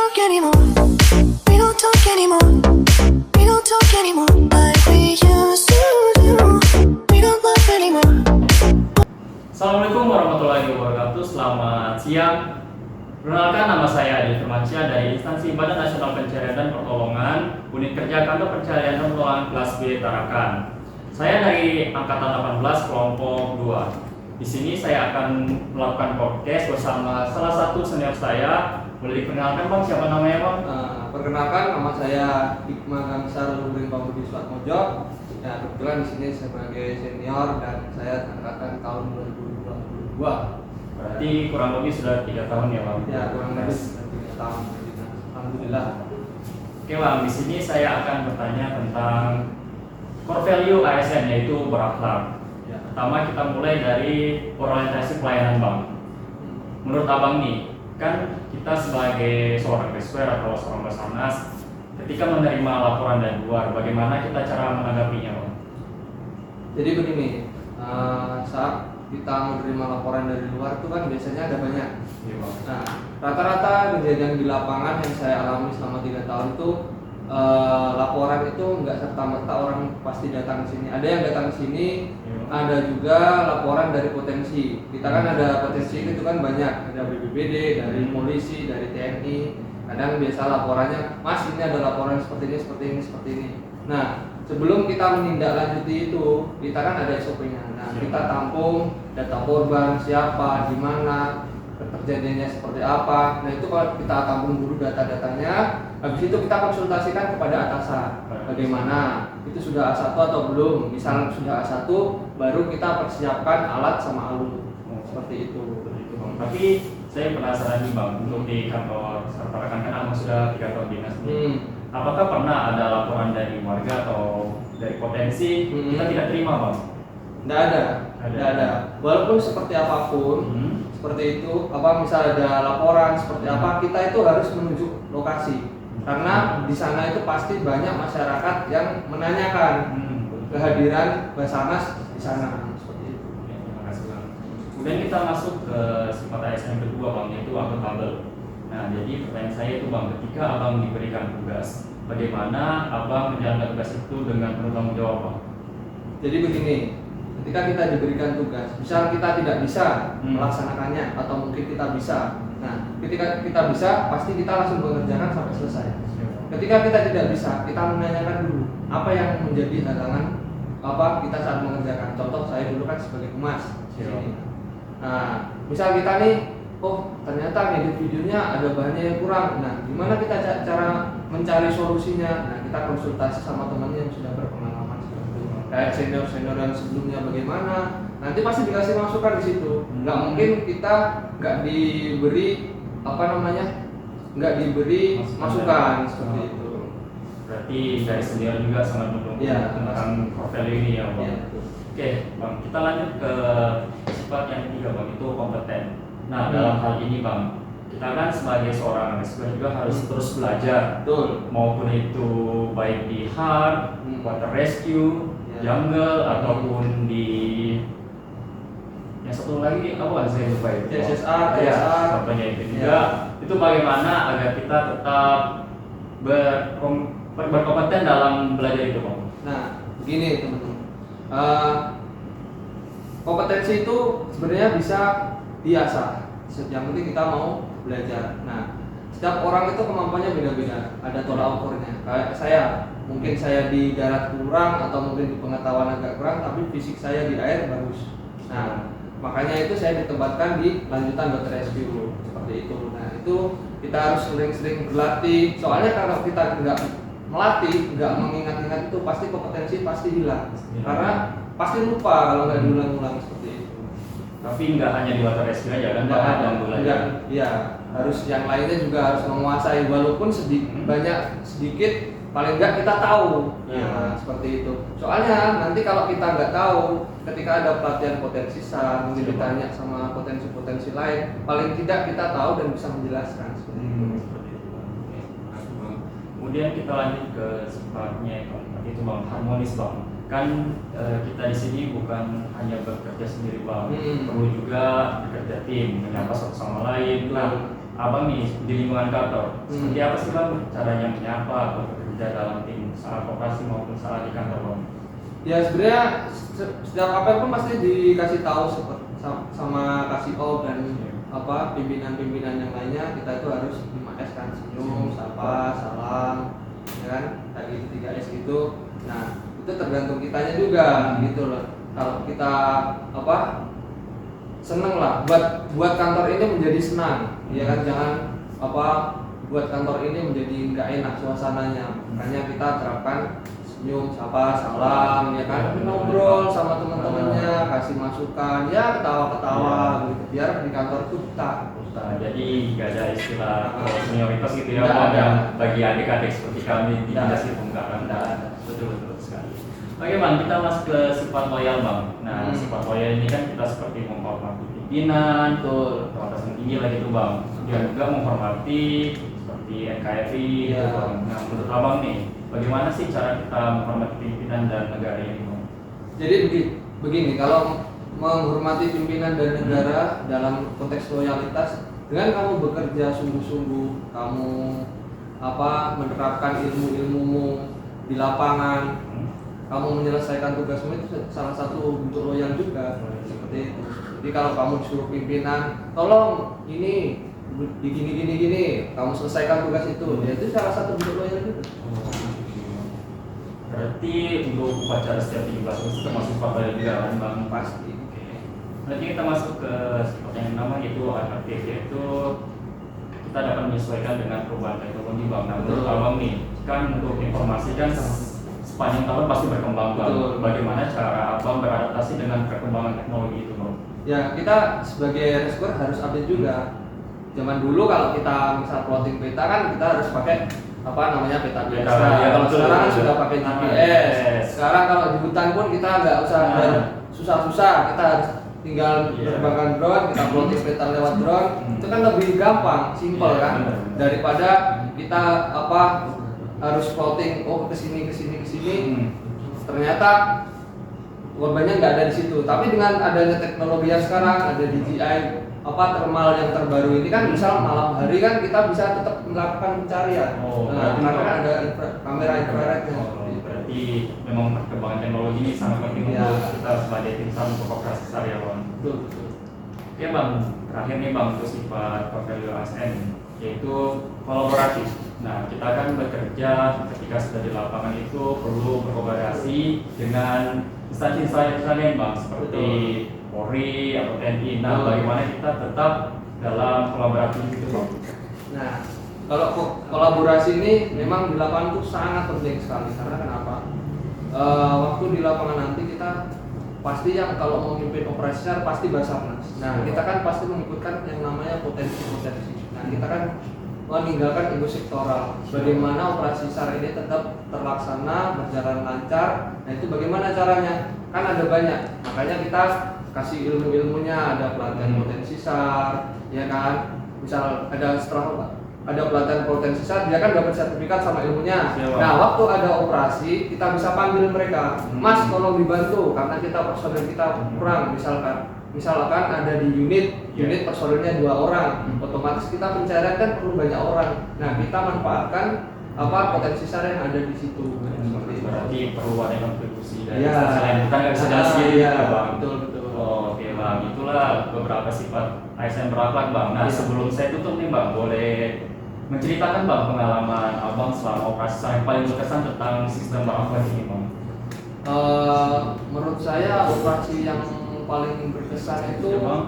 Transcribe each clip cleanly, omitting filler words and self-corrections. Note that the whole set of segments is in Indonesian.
talk anymore. We don't talk anymore. We don't talk anymore like we used to do. We don't love anymore. Assalamualaikum warahmatullahi wabarakatuh. Selamat siang. Perkenalkan, nama saya Adi Firmansyah dari Instansi Badan Nasional Pencarian dan Pertolongan, Unit Kerja Kantor Pencarian dan Pertolongan kelas B Tarakan. Saya dari Angkatan 18 kelompok 2. Di sini saya akan melakukan podcast bersama salah satu senior saya. Boleh diperkenalkan Bang, siapa namanya Bang? Perkenalkan, nama saya Hikmah Gansar Luring Pambudi Suatmojo. Ya, kebetulan di sini sebagai senior dan saya angkatan tahun 2022. Berarti kurang lebih sudah 3 tahun ya Bang? Ya, kurang lebih 3 tahun. Alhamdulillah. Oke Bang, di sini saya akan bertanya tentang core value ASN, yaitu berakhlak. Ya. Pertama kita mulai dari orientasi pelayanan Bang. Menurut Abang nih, kan kita sebagai seorang rescuer atau seorang basarnas, ketika menerima laporan dari luar, bagaimana kita cara menanggapinya Bang? Jadi begini, saat kita menerima laporan dari luar itu kan biasanya ada banyak. Iya Bang. Nah, rata-rata kejadian di lapangan yang saya alami selama 3 tahun itu laporan itu nggak serta-merta orang pasti datang ke sini. Ada yang datang ke sini, Iya. ada juga laporan dari potensi. Kita kan ada potensi itu kan banyak, ada BPBD, dari polisi, dari TNI. Kadang biasa laporannya, Mas ini ada laporan seperti ini, seperti ini, seperti ini. Nah, sebelum kita menindaklanjuti itu, kita kan ada SOP-nya. Nah, kita tampung data korban, siapa, di mana, terjadinya seperti apa. Nah, itu kalau kita tampung dulu data-datanya, habis itu kita konsultasikan kepada atasan. Bagaimana? Itu sudah A1 atau belum? Misalnya sudah A1, baru kita persiapkan alat sama alur. Seperti itu. Bang. Tapi saya penasaran nih Bang, untuk di kantor Tarakan kan Abang sudah 3 tahun dinas nih. Apakah pernah ada laporan dari warga atau dari potensi kita tidak terima Bang? Tidak ada. Tidak ada. Walaupun seperti apapun, seperti itu, apa misal ada laporan seperti apa, kita itu harus menuju lokasi. Karena di sana itu pasti banyak masyarakat yang menanyakan kehadiran Basarnas di sana. Seperti itu. Ya, terima kasih Bang. Kemudian kita masuk ke sifat ASN yang kedua Bang, yaitu akuntabel. Nah, jadi pertanyaan saya itu Bang, ketika Abang diberikan tugas, bagaimana Abang menjalankan tugas itu dengan penuh tanggung jawab Bang? Jadi begini, ketika kita diberikan tugas, misal kita tidak bisa melaksanakannya atau mungkin kita bisa. Nah, ketika kita bisa, pasti kita langsung mengerjakan sampai selesai. Ketika kita tidak bisa, kita menanyakan dulu apa yang menjadi halangan apa kita saat mengerjakan. Contoh saya dulu kan sebagai humas. Nah, misal kita nih, oh ternyata ngedit videonya ada bahannya yang kurang. Nah, gimana kita cara mencari solusinya? Nah, kita konsultasi sama temannya yang sudah berpengalaman seperti itu. Kayak senior yang sebelumnya bagaimana? Nanti pasti dikasih masukan di situ. Nggak mungkin kita nggak diberi nggak diberi masukan seperti itu. Berarti dari senior juga sangat mendukung tentang core value ini ya Bang. Ya. Oke Bang, kita lanjut ke sifat yang ketiga Bang, itu kompeten. Nah, dalam hal ini Bang, kita kan sebagai seorang rescuer juga harus terus belajar. Betul. Maupun itu baik di hard, water rescue, jungle, ataupun di yang satu lagi apa saya lupa itu. CSR, ya, contohnya itu juga. Itu bagaimana agar kita tetap berkompeten dalam belajar itu Bang? Nah, begini teman-teman. Kompetensi itu sebenarnya bisa diasah. Yang penting kita mau belajar. Nah, setiap orang itu kemampuannya beda-beda. Ada tolak ukurnya. Kayak saya, mungkin saya di darat kurang atau mungkin di pengetahuan agak kurang, tapi fisik saya di air bagus. Nah, makanya itu saya ditempatkan di lanjutan water rescue seperti itu. Nah, itu kita harus sering-sering berlatih. Soalnya kalau kita nggak melatih, nggak mengingat-ingat itu pasti kompetensi pasti hilang. Karena pasti lupa kalau nggak diulang-ulang seperti itu. Tapi nggak hanya di water rescue aja kan, Iya, harus yang lainnya juga harus menguasai walaupun sedikit paling nggak kita tahu. Nah, seperti itu. Soalnya nanti kalau kita nggak tahu, ketika ada pelatihan potensi SAR, mungkin ditanya sama potensi-potensi lain, paling tidak kita tahu dan bisa menjelaskan seperti itu. Seperti itu Bang. Oke, makasih Bang. Kemudian kita lanjut ke sifatnya itu Bang, harmonis Bang. Kan kita di sini bukan hanya bekerja sendiri Bang, perlu juga bekerja tim, menyapa satu sama lain. Nah, abang nih di lingkungan kantor, Hmm. seperti apa sih bang caranya menyapa atau bekerja dalam tim saat operasi maupun saat di kantor bang? Ya sebenarnya setiap apa pun pasti dikasih tahu sama kasih tahu dan apa pimpinan-pimpinan yang lainnya, kita itu harus 5S kan, senyum, sapa, salam, ya kan, tadi 3S gitu. Nah itu tergantung kitanya juga gitu loh. Kalau kita apa seneng lah buat kantor ini menjadi senang, ya kan, jangan apa buat kantor ini menjadi nggak enak suasananya. Makanya kita terapkan senyum, sapa, salam, ya kan, ngobrol sama teman-temannya, kasih masukan, ya ketawa-ketawa gitu, biar di kantor itu betah. Nah, jadi nggak ada istilah senioritas gitu ya Nggak bang, ada. yang bagi adik-adik seperti kami di Nggak dinas ada. itu nggak ada. Betul sekali. Oke bang, kita masuk ke sifat loyal bang. Nah sifat loyal ini kan kita seperti menghormati pimpinan, Betul. atasan tinggi lah gitu bang. Dan juga menghormati seperti NKRI gitu Ya. bang. Nah menurut abang nih, bagaimana sih cara kita menghormati pimpinan dan negara ini bang? Jadi begini, kalau menghormati pimpinan dan negara dalam konteks loyalitas, dengan kamu bekerja sungguh-sungguh, kamu apa menerapkan ilmu-ilmumu di lapangan, kamu menyelesaikan tugasmu, itu salah satu bentuk loyal juga, seperti itu. Jadi kalau kamu disuruh pimpinan, tolong ini di gini, kamu selesaikan tugas itu, ya itu salah satu bentuk loyal juga. Berarti untuk upacara setiap 17 Agustus termasuk sifat loyal juga kan bang? Pasti. Oke. Nanti kita masuk ke sifat yang nama yaitu adaptif, yaitu kita dapat menyesuaikan dengan perubahan teknologi bang. Nah menurut Betul. abang nih, kan untuk informasi kan sepanjang tahun pasti berkembang bang. Betul. Bagaimana cara abang beradaptasi dengan perkembangan teknologi itu bang? Ya kita sebagai rescuer harus update juga. Zaman dulu kalau kita misal plotting peta kan kita harus pakai apa namanya peta biasa. Ya, Kalau betul, sekarang betul. sudah pakai Nah, GPS. yes. Sekarang kalau di hutan pun kita nggak usah Nah. susah-susah, kita harus tinggal Iya. terbangkan drone, kita plotting peta lewat drone. Itu kan lebih gampang, simple Iya, kan, benar. daripada kita apa harus plotting kesini. Ternyata korbannya nggak ada di situ. Tapi dengan adanya teknologi yang sekarang, ada DJI apa thermal yang terbaru ini kan, misal malam hari kan kita bisa tetap melakukan pencarian. Oh, Nah, berarti karena kalau- ada kamera infrarednya. Oh, berarti memang perkembangan teknologi ini sangat penting Iya. untuk kita sebagai tim SAR untuk operasi SAR ya bang. Betul. Oke bang, terakhir nih bang untuk sifat core value ASN yaitu kolaboratif. Nah kita kan bekerja ketika sudah di lapangan itu perlu berkolaborasi dengan instansi-instansi lain bang seperti Polri atau TNI. Nah Betul. bagaimana kita tetap dalam kolaboratif itu bang? Nah, kalau kolaborasi ini memang di lapangan itu sangat penting sekali. Karena kenapa? Waktu di lapangan nanti kita pasti yang kalau mau memimpin operasi SAR pasti Basarnas. Nah, kita kan pasti mengikutkan yang namanya potensi-potensi. Nah, kita kan meninggalkan ego sektoral. Bagaimana operasi SAR ini tetap terlaksana, berjalan lancar. Nah, itu bagaimana caranya? Kan ada banyak. Makanya kita kasih ilmu-ilmunya, ada pelatihan potensi SAR, ya kan? Misal ada pelatihan potensi SAR, dia kan dapat sertifikat sama ilmunya. Siap. Nah, waktu ada operasi, kita bisa panggil mereka, Mas, tolong dibantu karena kita personel kita kurang. Misalkan ada di unit personelnya 2 orang, otomatis kita pencarian kan perlu banyak orang. Nah, kita manfaatkan apa potensi SAR yang ada di situ. Seperti itu. Berarti perlu ada kontribusi dari Iya. instansi lain, kita nggak bisa jalan sendiri Iya, ya bang. betul. Oh, oke bang, itulah beberapa sifat ASN berakhlak bang. Nah Iya. sebelum saya tutup nih bang, boleh menceritakan bang pengalaman abang selama operasi SAR yang paling berkesan tentang sistem berakhlak ini bang? Menurut saya operasi yang paling berkesan itu Ya, Bang.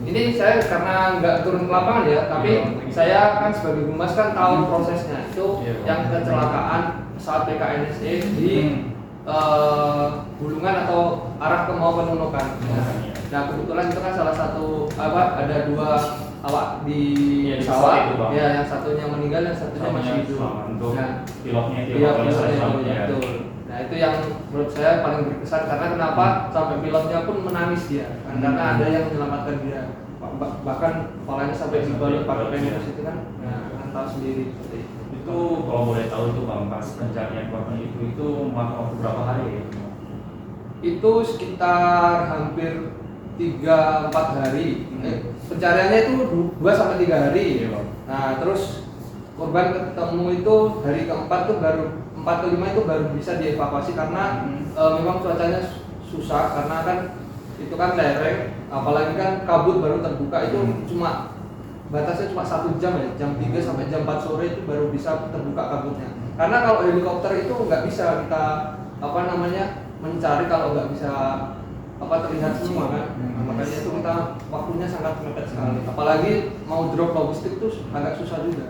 ini saya karena nggak turun ke lapangan ya, tapi Iya. saya kan sebagai humas kan tahu prosesnya itu. Iya, Bang. Yang kecelakaan saat PKNSE di Bulungan atau arah ke mau Penunukan. Iya. Nah kebetulan itu kan salah satu ada 2 awak di Iya, di pesawat, pesawat itu, Bang. ya yang satunya meninggal, yang satunya masih hidup. Untuk Nah, pilotnya itu iya, kalau saya pilotnya tahu, itu, ya. betul. Nah itu yang menurut saya paling berkesan karena kenapa sampai pilotnya pun menangis dia karena ada yang menyelamatkan dia. Bahkan kepalanya sampai dibalut pakai penus itu kan, kan tahu sendiri seperti itu. Itu kalau boleh tahu tuh bang, pas pencarian korban itu makan waktu berapa hari ya? Itu sekitar hampir 3-4 hari. Pencariannya itu 2-3 hari. Iya. Nah, terus korban ketemu itu hari keempat tuh baru 4 ke 5 itu baru bisa dievakuasi karena memang cuacanya susah karena kan itu kan lereng, apalagi kan kabut baru terbuka itu cuma batasnya cuma 1 jam ya, jam 3 sampai jam 4 sore itu baru bisa terbuka kabutnya. Karena kalau helikopter itu nggak bisa kita mencari kalau nggak bisa terlihat semua kan. Makanya itu kita waktunya sangat mepet sekali. Apalagi mau drop logistik itu agak susah juga.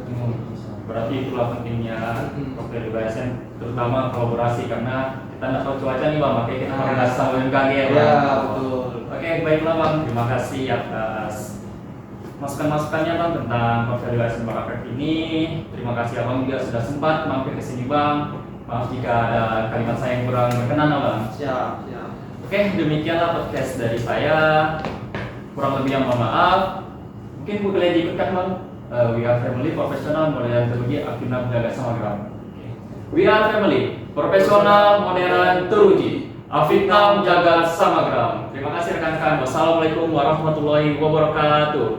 Berarti itulah pentingnya Profil BSN, terutama kolaborasi karena kita nggak tahu cuaca nih Bang, makanya kita koordinasi sama BMKG ya Bang. Ya, betul. Oke, baiklah Bang, terima kasih atas masukan-masukannya Bang tentang Profil BSN Barakak ini. Terima kasih Abang juga sudah sempat mampir ke sini Bang. Maaf jika ada kalimat saya yang kurang berkenan Bang. Siap. Oke, demikianlah podcast dari saya. Kurang lebih yang mohon maaf. Mungkin boleh diikutkan Bang. We are family profesional modern teruji aktif menjaga samagram. We are family profesional modern teruji Afitna menjaga samagram. Terima kasih rekan-rekan. Wassalamualaikum warahmatullahi wabarakatuh.